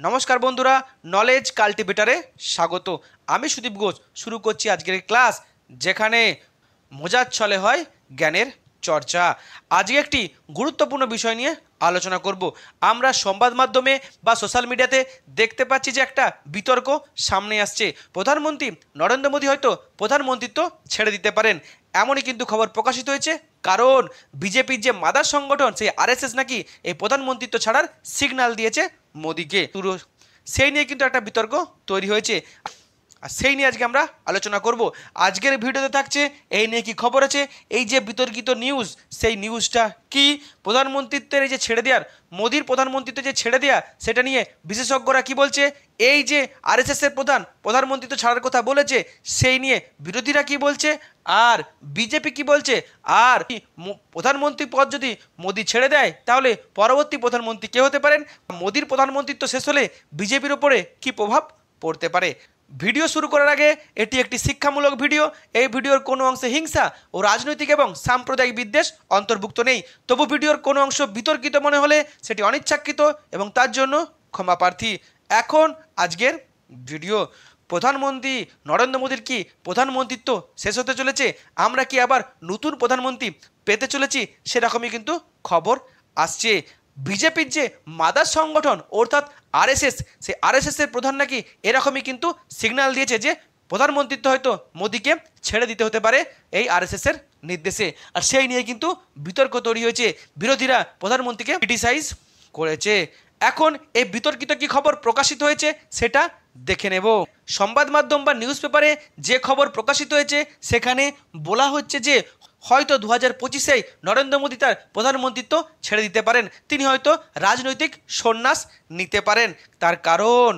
নমস্কার বন্ধুরা, নলেজ কাল্টিভেটারে স্বাগত। আমি সুদীপ ঘোষ শুরু করছি আজকের ক্লাস, যেখানে মজার ছলে হয় জ্ঞানের চর্চা। আজকে একটি গুরুত্বপূর্ণ বিষয় নিয়ে আলোচনা করব। আমরা সংবাদ মাধ্যমে বা সোশ্যাল মিডিয়াতে দেখতে পাচ্ছি যে একটা বিতর্ক সামনে আসছে। প্রধানমন্ত্রী নরেন্দ্র মোদী হয়তো প্রধানমন্ত্রিত্ব ছেড়ে দিতে পারেন, এমনই কিন্তু খবর প্রকাশিত হয়েছে। কারণ বিজেপির যে মাদার সংগঠন সেই আরএসএস নাকি এই প্রধানমন্ত্রিত্ব ছাড়ার সিগন্যাল দিয়েছে মোদীকে। সেই নিয়ে কিন্তু একটা বিতর্ক তৈরি হয়েছে, আর সেই নিয়ে আজকে আমরা আলোচনা করব। আজকের ভিডিওতে থাকছে এই নিয়ে কি খবর আছে, এই যে বিতর্কিত নিউজ, সেই নিউজটা কি, প্রধানমন্ত্রিত্বের এই যে ছেড়ে দেওয়ার, মোদির প্রধানমন্ত্রিত্ব যে ছেড়ে দেওয়া, সেটা নিয়ে বিশেষজ্ঞরা কি বলছে, এই যে আরএসএসের প্রধানমন্ত্রিত্ব ছাড়ার কথা বলেছে, সেই নিয়ে বিরোধীরা কি বলছে, আর বিজেপি কি বলছে, আর প্রধানমন্ত্রী পদ যদি মোদি ছেড়ে দেয় তাহলে পরবর্তী প্রধানমন্ত্রী কে হতে পারেন, মোদির প্রধানমন্ত্রিত্ব শেষ হলে বিজেপির ওপরে কি প্রভাব পড়তে পারে। ভিডিও শুরু করার আগে, এটি একটি শিক্ষামূলক ভিডিও। এই ভিডিওর কোনো অংশে হিংসা ও রাজনৈতিক এবং সাম্প্রদায়িক বিদ্বেষ অন্তর্ভুক্ত নেই। তবু ভিডিওর কোনো অংশ বিতর্কিত মনে হলে সেটি অনিচ্ছাকৃত এবং তার জন্য ক্ষমা প্রার্থী। এখন আজকের ভিডিও। প্রধানমন্ত্রী নরেন্দ্র মোদীর কি প্রধানমন্ত্রিত্ব শেষ হতে চলেছে? আমরা কি আবার নতুন প্রধানমন্ত্রী পেতে চলেছি? সেরকমই কিন্তু খবর আসছে। বিজেপির যে মাদার সংগঠন অর্থাৎ আরএসএস, সেই আরএসএসের প্রধান নাকি এরকমই কিন্তু সিগন্যাল দিয়েছে যে প্রধানমন্ত্রিত্ব হয়তো মোদীকে ছেড়ে দিতে হতে পারে এই আরএসএসের নির্দেশে। আর সেই নিয়ে কিন্তু বিতর্ক তৈরি হয়েছে, বিরোধীরা প্রধানমন্ত্রীকে ক্রিটিসাইজ করেছে। এখন এই বিতর্কিত কি খবর প্রকাশিত হয়েছে সেটা দেখে নেব। সংবাদ মাধ্যম বা নিউজ পেপারে যে খবর প্রকাশিত হয়েছে সেখানে বলা হচ্ছে যে হয়তো 2025-এই নরেন্দ্র মোদী তার প্রধানমন্ত্রিত্ব ছেড়ে দিতে পারেন, তিনি হয়তো রাজনৈতিক সন্ন্যাস নিতে পারেন। তার কারণ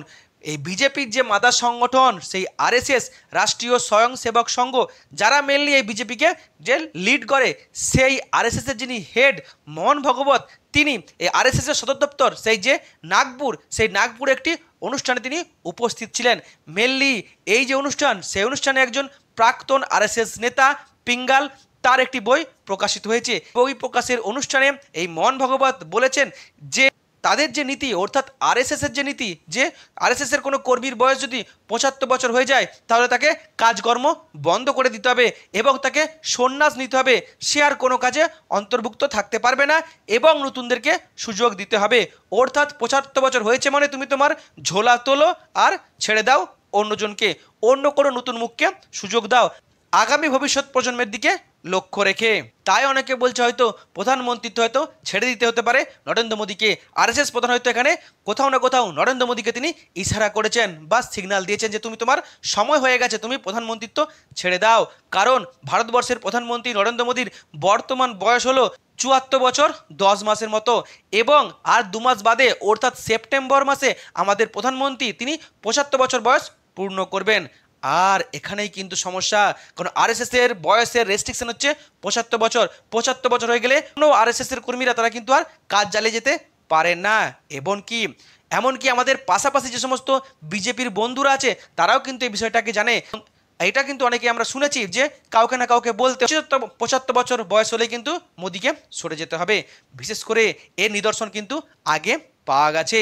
এই বিজেপির যে মাদার সংগঠন সেই আরএসএস, রাষ্ট্রীয় স্বয়ংসেবক সংঘ, যারা মেনলি এই বিজেপিকে যে লিড করে, সেই আরএসএসের যিনি হেড মোহন ভাগবত, তিনি এই আরএসএসের সদর দপ্তর সেই যে নাগপুর, সেই নাগপুরে একটি অনুষ্ঠানে তিনি উপস্থিত ছিলেন। মেনলি এই যে অনুষ্ঠান, সেই অনুষ্ঠানে একজন প্রাক্তন আরএসএস নেতা পিঙ্গাল, তার একটি বই প্রকাশিত হয়েছে। বই প্রকাশের অনুষ্ঠানে এই মোহন ভাগবত বলেছেন যে তাদের যে নীতি অর্থাৎ আরএসএসের যে নীতি, যে আরএসএসের কোনো কর্মীর বয়স যদি 75 বছর হয়ে যায় তাহলে তাকে কাজকর্ম বন্ধ করে দিতে হবে এবং তাকে সন্ন্যাস নিতে হবে, সে আর কোনো কাজে অন্তর্ভুক্ত থাকতে পারবে না এবং নতুনদেরকে সুযোগ দিতে হবে। অর্থাৎ 75 বছর হয়েছে মানে তুমি তোমার ঝোলা তোলো আর ছেড়ে দাও অন্যজনকে, অন্য কোনো নতুন মুখকে সুযোগ দাও, আগামী ভবিষ্যৎ প্রজন্মের দিকে লক্ষ্য রেখে। তাই অনেকে বলছে হয়তো প্রধানমন্ত্রিত্ব হয়তো ছেড়ে দিতে হতে পারে নরেন্দ্র মোদীকে। আরএসএস প্রধান হয়তো এখানে কোথাও না কোথাও নরেন্দ্র মোদীকে তিনি ইশারা করেছেন বা সিগন্যাল দিয়েছেন যে তুমি তোমার সময় হয়ে গেছে, তুমি প্রধানমন্ত্রিত্ব ছেড়ে দাও। কারণ ভারতবর্ষের প্রধানমন্ত্রী নরেন্দ্র মোদীর বর্তমান বয়স হলো 74 বছর 10 মাসের মতো, এবং আর 2 মাস বাদে অর্থাৎ সেপ্টেম্বর মাসে আমাদের প্রধানমন্ত্রী তিনি 75 বছর বয়স পূর্ণ করবেন। আর এখানেই কিন্তু সমস্যা, কারণ আরএসএসের বয়সের রেস্ট্রিকশন হচ্ছে 75 বছর। 75 বছর হয়ে গেলে কোনো আরএসএসের কর্মীরা তারা কিন্তু আর কাজ চালিয়ে যেতে পারেন না। এমনকি আমাদের পাশাপাশি যে সমস্ত বিজেপির বন্ধুরা আছে তারাও কিন্তু এই বিষয়টাকে জানে। এটা কিন্তু অনেকে আমরা শুনেছি যে কাউকে না কাউকে বলতে 75 বছর বয়স হলেই কিন্তু মোদীকে সরে যেতে হবে। বিশেষ করে এর নিদর্শন কিন্তু আগে পাওয়া গেছে।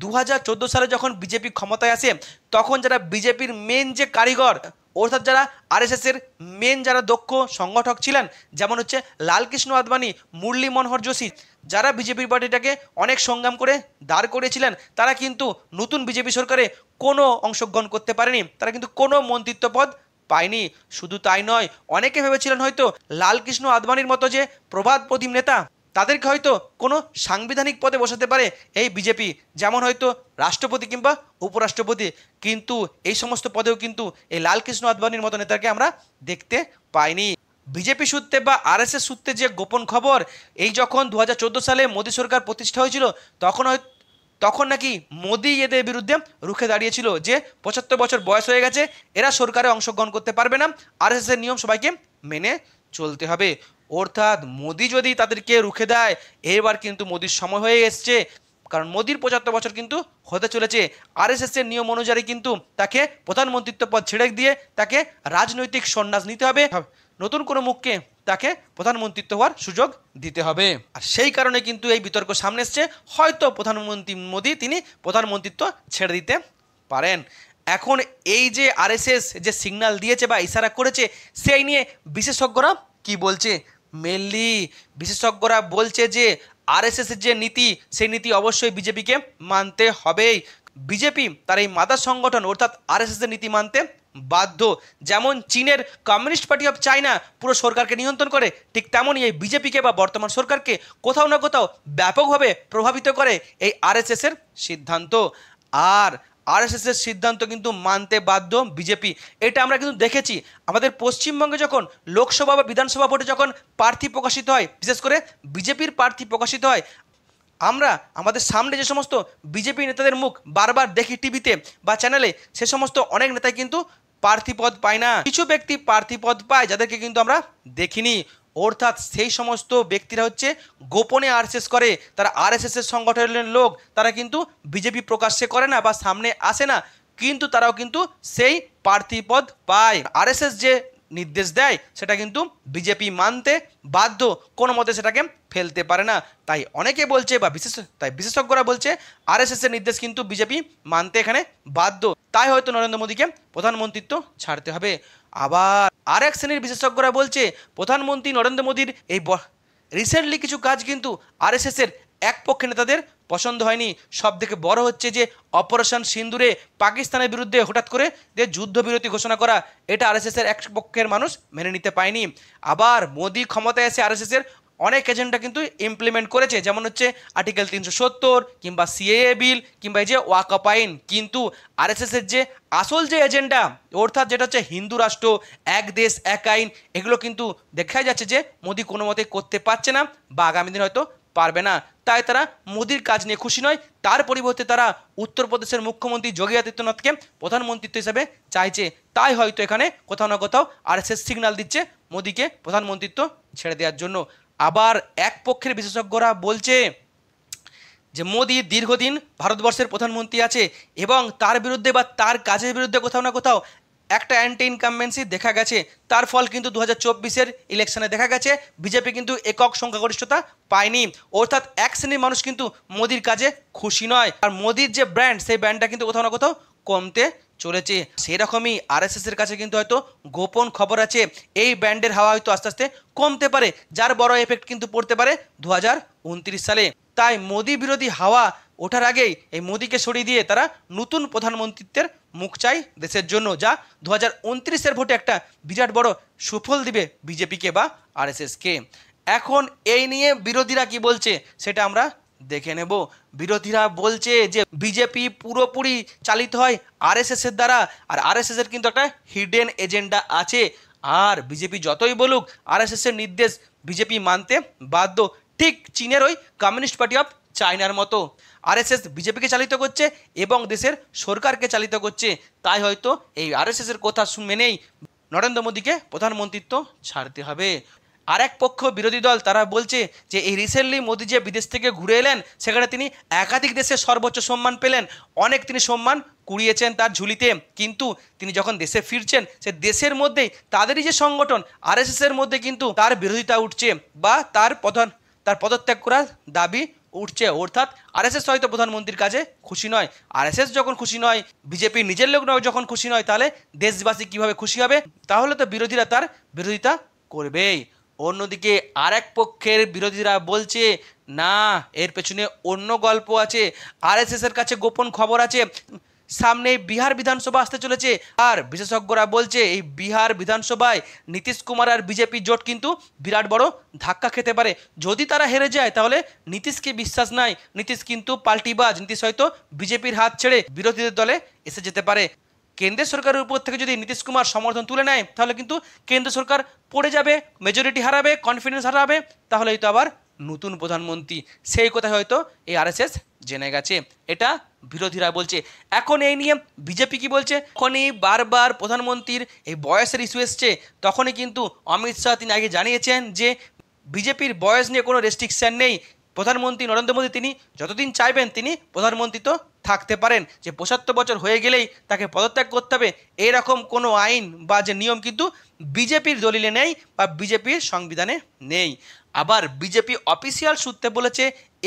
2014 সালে যখন বিজেপি ক্ষমতায় আসে তখন যারা বিজেপির মেন যে কারিগর অর্থাৎ যারা আরএসএসের মেন যারা দক্ষ সংগঠক ছিলেন, যেমন হচ্ছে লালকৃষ্ণ আদবানি, মুরলী মনোহর যোশী, যারা বিজেপির পার্টিটাকে অনেক সংগ্রাম করে দাঁড় করিয়েছিলেন, তারা কিন্তু নতুন বিজেপি সরকারে কোনো অংশগ্রহণ করতে পারেনি, তারা কিন্তু কোনো মন্ত্রিত্ব পদ পায়নি। শুধু তাই নয়, অনেকে ভেবেছিলেন হয়তো লালকৃষ্ণ আদবানির মতো যে প্রবাদ প্রতিম নেতা, তাদেরকে হয়তো কোনো সাংবিধানিক পদে বসাতে পারে এই বিজেপি, যেমন হয়তো রাষ্ট্রপতি কিংবা উপরাষ্ট্রপতি, কিন্তু এই সমস্ত পদেও কিন্তু এই লালকৃষ্ণ আদবানির মতো নেতাকে আমরা দেখতে পাইনি। বিজেপি সূত্রে বা আরএসএস সূত্রে যে গোপন খবর, এই যখন 2014 সালে মোদী সরকার প্রতিষ্ঠা হয়েছিল তখন নাকি মোদী এদের বিরুদ্ধে রুখে দাঁড়িয়েছিল যে 75 বছর বয়স হয়ে গেছে, এরা সরকারে অংশগ্রহণ করতে পারবে না, আরএসএসের নিয়ম সবাইকে মেনে চলতে হবে। অর্থাৎ মোদী যদি তাদেরকে রুখে দেয়, এবার কিন্তু মোদীর সময় হয়ে এসছে, কারণ মোদীর 75 বছর কিন্তু হতে চলেছে। আরএসএসের নিয়ম অনুযায়ী কিন্তু তাকে প্রধানমন্ত্রিত্ব পদ ছেড়ে দিয়ে তাকে রাজনৈতিক সন্ন্যাস নিতে হবে। নতুন কোনো মুখকে তাকে প্রধানমন্ত্রিত্ব হওয়ার সুযোগ দিতে হবে। আর সেই কারণে কিন্তু এই বিতর্ক সামনে এসছে, হয়তো প্রধানমন্ত্রী মোদী তিনি প্রধানমন্ত্রিত্ব ছেড়ে দিতে পারেন। এখন এই যে আরএসএস যে সিগন্যাল দিয়েছে বা ইশারা করেছে, সেই নিয়ে বিশেষজ্ঞরা কি বলছে? মেনলি বিশেষজ্ঞরা বলছে যে আরএসএসের যে নীতি, সেই নীতি অবশ্যই বিজেপিকে মানতে হবেই। বিজেপি তার এই মাদার সংগঠন অর্থাৎ আরএসএসের নীতি মানতে বাধ্য। যেমন চীনের কমিউনিস্ট পার্টি অফ চায়না পুরো সরকারকে নিয়ন্ত্রণ করে, ঠিক তেমনই এই বিজেপিকে বা বর্তমান সরকারকে কোথাও না কোথাও ব্যাপকভাবে প্রভাবিত করে এই আরএসএসের সিদ্ধান্ত। আর আরএসএসের সিদ্ধান্ত কিন্তু মানতে বাধ্য বিজেপি। এটা আমরা কিন্তু দেখেছি আমাদের পশ্চিমবঙ্গে যখন লোকসভা বা বিধানসভা ভোটে যখন প্রার্থী প্রকাশিত হয়, বিশেষ করে বিজেপির প্রার্থী প্রকাশিত হয়, আমরা আমাদের সামনে যে সমস্ত বিজেপি নেতাদের মুখ বারবার দেখি টিভিতে বা চ্যানেলে, সে সমস্ত অনেক নেতাই কিন্তু প্রার্থী পদ পায় না। কিছু ব্যক্তি প্রার্থী পদ পায় যাদেরকে কিন্তু আমরা দেখিনি। অর্থাৎ সেই সমস্ত ব্যক্তিরা হচ্ছে গোপনে আরএসএস করে, তারা আরএসএসের সংগঠনের লোক, তারা কিন্তু বিজেপি প্রকাশ্যে করে না বা সামনে আসে না, কিন্তু তারাও কিন্তু সেই প্রার্থী পদ পায়। আরএসএস যে নির্দেশ দেয় সেটা কিন্তু বিজেপি মানতে বাধ্য, কোনো মতে সেটাকে ফেলতে পারে না। তাই অনেকে বলছে বা বিশেষজ্ঞরা বলছে আরএসএসের নির্দেশ কিন্তু বিজেপি মানতে এখানে বাধ্য, তাই হয়তো নরেন্দ্র মোদীকে প্রধানমন্ত্রিত্ব ছাড়তে হবে। আবার আরেক শ্রেণীর বিশেষজ্ঞরা বলছে প্রধানমন্ত্রী নরেন্দ্র মোদীর এই রিসেন্টলি কিছু কাজ কিন্তু আরএসএসের এক পক্ষে নেতাদের পছন্দ হয়নি। সব থেকে বড় হচ্ছে যে অপারেশন সিন্দুরে পাকিস্তানের বিরুদ্ধে হঠাৎ করে যে যুদ্ধবিরতি ঘোষণা করা, এটা আরএসএসের এক পক্ষের মানুষ মেনে নিতে পায়নি। আবার মোদী ক্ষমতায় এসে আরএসএসের অনেক এজেন্ডা কিন্তু ইমপ্লিমেন্ট করেছে, যেমন হচ্ছে আর্টিকেল 370 কিংবা সিএএ বিল কিংবা এই যে ওয়াকআপ আইন। কিন্তু আরএসএসের যে আসল যে এজেন্ডা অর্থাৎ যেটা হচ্ছে হিন্দু রাষ্ট্র, এক দেশ এক আইন, এগুলো কিন্তু দেখাই যাচ্ছে যে মোদী কোনো মতে করতে পারছে না বা আগামী দিন হয়তো পারবে না। তাই তারা মোদীর কাজ নিয়ে খুশি নয়, তার পরিবর্তে তারা উত্তরপ্রদেশের মুখ্যমন্ত্রী যোগী আদিত্যনাথকে প্রধানমন্ত্রিত্ব হিসেবে চাইছে। তাই হয়তো এখানে কোথাও না কোথাও আরএসএস সিগন্যাল দিচ্ছে মোদীকে প্রধানমন্ত্রিত্ব ছেড়ে দেওয়ার জন্য। আবার এক পক্ষের বিশেষজ্ঞরা বলছে যে মোদী দীর্ঘদিন ভারতবর্ষের প্রধানমন্ত্রী আছে এবং তার বিরুদ্ধে বা তার কাজের বিরুদ্ধে কোথাও না কোথাও একটা অ্যান্টি ইনকামবেন্সি দেখা গেছে। তার ফল কিন্তু 2024-এর ইলেকশনে দেখা গেছে বিজেপি কিন্তু একক সংখ্যাগরিষ্ঠতা পায়নি। অর্থাৎ এক শ্রেণীর মানুষ কিন্তু মোদির কাজে খুশি নয়, আর মোদির যে ব্র্যান্ড, সেই ব্র্যান্ডটা কিন্তু কোথাও না কোথাও কমতে চলেছে। সেরকমই আরএসএসের কাছে কিন্তু হয়তো গোপন খবর আছে, এই ব্র্যান্ডের হাওয়া হয়তো আস্তে আস্তে কমতে পারে, যার বড় এফেক্ট কিন্তু পড়তে পারে 2029 সালে। তাই মোদি বিরোধী হাওয়া ওঠার আগেই এই মোদিকে সরিয়ে দিয়ে তারা নতুন প্রধানমন্ত্রিত্বের মুখ চাই দেশের জন্য, যা 2029-এর ভোটে একটা বিরাট বড় সুফল দিবে বিজেপিকে বা আরএসএসকে। এখন এই নিয়ে বিরোধীরা কি বলছে সেটা আমরা দেখে নেব। বিরোধীরা বলছে যে বিজেপি পুরোপুরি চালিত হয় আরএসএসের দ্বারা, আর আরএসএসের কিন্তু একটা হিডেন এজেন্ডা আছে। আর বিজেপি যতই বলুক আরএসএসের নির্দেশ বিজেপি মানতে বাধ্য, ঠিক চীনের ওই কমিউনিস্ট পার্টি অফ চায়নার মতো আরএসএস বিজেপিকে চালিত করছে এবং দেশের সরকারকে চালিত করছে। তাই হয়তো এই আরএসএসের কথা মেনেই নরেন্দ্র মোদীকে প্রধানমন্ত্রিত্ব ছাড়তে হবে। আর এক পক্ষ বিরোধী দল তারা বলছে যে এই রিসেন্টলি মোদী যে বিদেশ থেকে ঘুরে এলেন, সেখানে তিনি একাধিক দেশের সর্বোচ্চ সম্মান পেলেন, অনেক তিনি সম্মান কুড়িয়েছেন তার ঝুলিতে, কিন্তু তিনি যখন দেশে ফিরছেন সে দেশের মধ্যেই তাদেরই যে সংগঠন আরএসএসের মধ্যে কিন্তু তার বিরোধিতা উঠছে বা তার পদত্যাগ করার দাবি উঠছে। অর্থাৎ আরএসএস হয়তো প্রধানমন্ত্রীর কাজে খুশি নয়। আরএসএস যখন খুশি নয়, বিজেপি নিজের লোক নয় যখন খুশি নয়, তাহলে দেশবাসী কিভাবে খুশি হবে? তাহলে তো বিরোধীরা তার বিরোধিতা করবেই। অন্যদিকে আর এক পক্ষের বিরোধীরা বলছে না, এর পেছনে অন্য গল্প আছে, আরএসএসের কাছে গোপন খবর আছে, সামনে বিহার বিধানসভা আসতে চলেছে। আর বিশেষজ্ঞরা বলছে এই বিহার বিধানসভায় নীতিশ কুমার আর বিজেপি জোট কিন্তু বিরাট বড় ধাক্কা খেতে পারে। যদি তারা হেরে যায় তাহলে নীতিশকে বিশ্বাস নাই, নীতিশ কিন্তু পাল্টিবাজ, নীতিশ হয়তো বিজেপির হাত ছেড়ে বিরোধীদের দলে এসে যেতে পারে। কেন্দ্রের সরকারের উপর থেকে যদি নীতিশ কুমার সমর্থন তুলে নেয় তাহলে কিন্তু কেন্দ্র সরকার পড়ে যাবে, মেজরিটি হারাবে, কনফিডেন্স হারাবে, তাহলে হয়তো আবার নতুন প্রধানমন্ত্রী, সেই কথা হয়তো এই আরএসএস জেনে গেছে, এটা বিরোধীরা বলছে। এখন এই নিয়ে বিজেপি কি বলছে? যখনই বারবার প্রধানমন্ত্রীর এই বয়সের ইস্যু এসছে, তখনই কিন্তু অমিত শাহ তিনি আগে জানিয়েছেন যে বিজেপির বয়স নিয়ে কোনো রেস্ট্রিকশান নেই, প্রধানমন্ত্রী নরেন্দ্র মোদী তিনি যতদিন চাইবেন তিনি প্রধানমন্ত্রী তো থাকতে পারেন যে ৭৫ বছর হয়ে গেলেই তাকে পদত্যাগ করতে হবে, এরকম কোনো আইন বা যে নিয়ম কিন্তু বিজেপির দলিলে নেই বা বিজেপির সংবিধানে নেই। আবার বিজেপি অফিসিয়াল সূত্রে বলেছে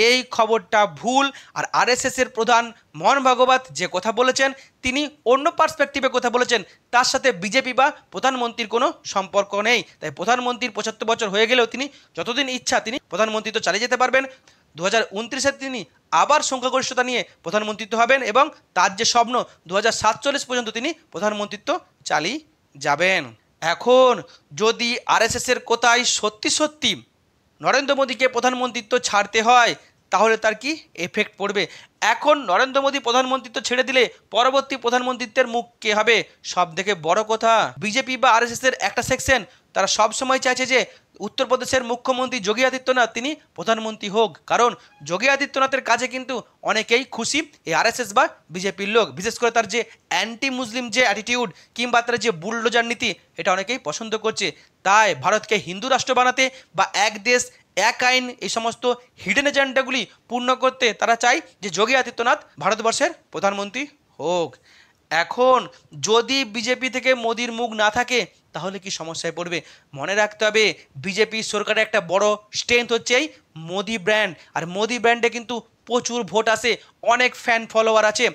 এই খবরটা ভুল। আর আরএসএসের প্রধান মোহন ভাগবত যে কথা বলেছেন তিনি অন্য পার্সপেক্টিভে কথা বলেছেন, তার সাথে বিজেপি বা প্রধানমন্ত্রীর কোনো সম্পর্ক নেই। তাই প্রধানমন্ত্রীর ৭৫ বছর হয়ে গেলেও তিনি যতদিন ইচ্ছা তিনি প্রধানমন্ত্রী তো চালিয়ে যেতে পারবেন। 2029-এ তিনি আবার সংখ্যাগরিষ্ঠতা নিয়ে প্রধানমন্ত্রিত্ব হবেন এবং তার যে স্বপ্ন 2047 পর্যন্ত তিনি প্রধানমন্ত্রিত্ব চালিয়ে যাবেন। এখন যদি আরএসএসের কথাই সত্যি সত্যি নরেন্দ্র মোদীকে প্রধানমন্ত্রিত্ব ছাড়তে হয় তাহলে তার কি এফেক্ট পড়বে? এখন নরেন্দ্র মোদী প্রধানমন্ত্রিত্ব ছেড়ে দিলে পরবর্তী প্রধানমন্ত্রিত্বের মুখ কে হবে? সব থেকে বড় কথা, বিজেপি বা আরএসএসের একটা সেকশন তারা সব সময় চাইছে যে উত্তরপ্রদেশের মুখ্যমন্ত্রী যোগী আদিত্যনাথ তিনি প্রধানমন্ত্রী হোক, কারণ যোগী আদিত্যনাথের কাজে কিন্তু অনেকেই খুশি এই আরএসএস বা বিজেপির লোক, বিশেষ করে তার যে অ্যান্টি মুসলিম যে অ্যাটিটিউড কিংবা তার যে বুলডোজার নীতি এটা অনেকেই পছন্দ করছে। তাই ভারতকে হিন্দু রাষ্ট্র বানাতে বা এক দেশ এক আইন এই সমস্ত হিডেন এজেন্ডাগুলি পূর্ণ করতে তারা চায় যে যোগী আদিত্যনাথ ভারতবর্ষের প্রধানমন্ত্রী হোক। এখন যদি বিজেপি থেকে মোদির মুখ না থাকে তাহলে কি সমস্যায় পড়বে? মনে রাখতে হবে বিজেপি সরকারের একটা বড় স্ট্রেংথ হচ্ছে এই মোদি ব্র্যান্ড, আর মোদি ব্র্যান্ডে কিন্তু প্রচুর ভোট আসে, অনেক ফ্যান ফলোয়ার আছে।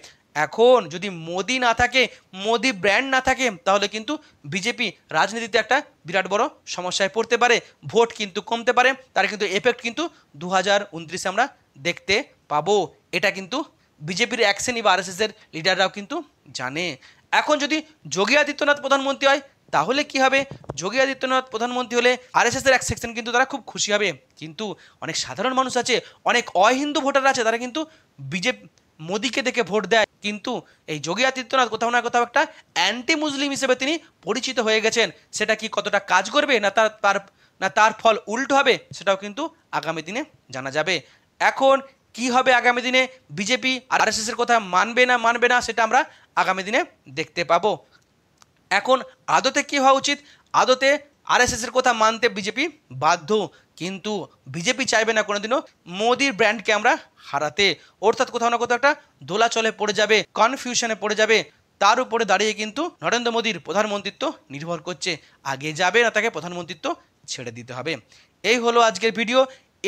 এখন যদি মোদি না থাকে, মোদি ব্র্যান্ড না থাকে, তাহলে কিন্তু বিজেপি রাজনীতিতে একটা বিরাট বড় সমস্যায় পড়তে পারে, ভোট কিন্তু কমতে পারে, তার কিন্তু এফেক্ট কিন্তু 2029-এ আমরা দেখতে পাবো। এটা কিন্তু বিজেপির অ্যাকশনই বা আরএসএসের লিডাররাও কিন্তু জানে। এখন যদি যোগী আদিত্যনাথ প্রধানমন্ত্রী হয় তাহলে কি হবে? যোগী আদিত্যনাথ প্রধানমন্ত্রী হলে আরএসএসের এক সেকশন কিন্তু তারা খুব খুশি হবে, কিন্তু অনেক সাধারণ মানুষ আছে, অনেক অহিন্দু ভোটার আছে, তারা কিন্তু বিজেপি মোদিকে দেখে ভোট দেয়। কিন্তু এই যোগী আদিত্যনাথ কোথাও না কোথাও একটা অ্যান্টি মুসলিম হিসেবে তিনি পরিচিত হয়ে গেছেন। সেটা কি কতটা কাজ করবে না তার ফল উল্টো হবে সেটাও কিন্তু আগামী দিনে জানা যাবে। এখন কি হবে আগামী দিনে, বিজেপি আর আরএসএসের কথা মানবে না সেটা আমরা আগামী দিনে দেখতে পাবো। এখন আদতে কি হওয়া উচিত? আদতে আরএসএসের কথা মানতে বিজেপি বাধ্য, কিন্তু বিজেপি চাইবে না কোনোদিনও মোদির ব্র্যান্ডকে আমরা হারাতে। অর্থাৎ কোথাও না কোথাও একটা দোলাচলে পড়ে যাবে, কনফিউশনে পড়ে যাবে। তার উপরে দাঁড়িয়ে কিন্তু নরেন্দ্র মোদীর প্রধানমন্ত্রিত্ব নির্ভর করছে, আগে যাবে না তাকে প্রধানমন্ত্রিত্ব ছেড়ে দিতে হবে। এই হলো আজকের ভিডিও।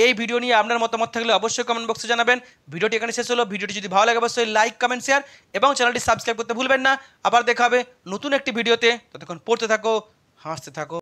এই ভিডিও নিয়ে আপনার মতামত থাকলে অবশ্যই কমেন্ট বক্সে জানাবেন। ভিডিওটি এখানে শেষ হলো। ভিডিওটি যদি ভালো লাগে অবশ্যই লাইক, কমেন্ট, শেয়ার এবং চ্যানেলটি সাবস্ক্রাইব করতে ভুলবেন না। আবার দেখা হবে নতুন একটি ভিডিওতে। ততক্ষণ পড়তে থাকো, হাসতে থাকো।